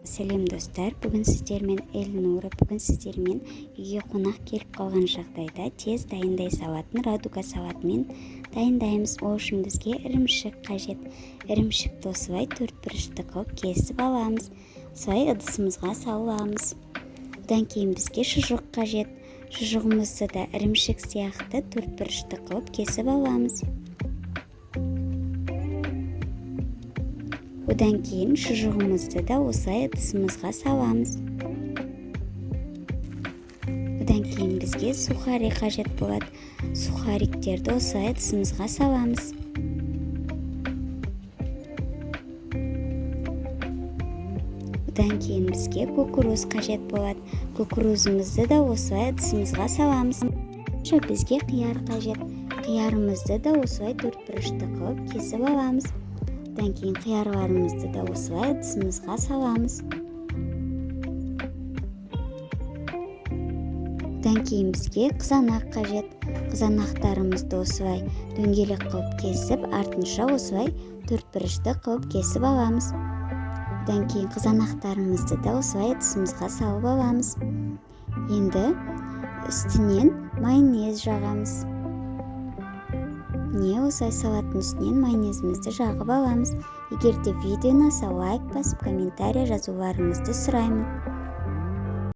Сәлем достар, бүгін сіздермен Эльнура, бүгін сіздермен үйге қонақ келіп қалған жағдайда тез дайындай салатын радуга салатымен дайындаймыз. Ол үшін бізге ірімшік қажет. Ірімшікті осылай төртбұрышты қылып кесіп аламыз. Осылай ыдысымызға саламыз. Одан кейін бізге шұжық қажет. Шұжығымызды да ірімшік сияқты төртбұрышты қылып кесіп аламыз. Одан кейін шұжығымызды да осылай ыдысымызға саламыз. Одан кейін бізге сухари қажет болады. Сухариктерді осылай ыдысымызға саламыз. Одан кейін бізге кукуруз қажет болады. Кукурузымызды да осылай ыдысымызға саламыз. Бізге қияр қажет. Қиярымызды да осылай төртбұрышты қылып кесіп аламыз. Одан кейін қиярларымызды да осылай ыдысымызға саламыз. Одан кейін бізге қызанақ қажет. Қызанақтарымызды осылай дөңгелек қылып кесіп, артынша осылай төртбұрышты қылып кесіп аламыз. Одан кейін қызанақтарымызды да осылай ыдысымызға салып аламыз. Енді үстінен майонез жағамыз. Осылай салаттың үстінен майонезімізді жағып аламыз. Егер де видео ұнаса, лайк басып, комментарий жазуларыңызды сұраймын.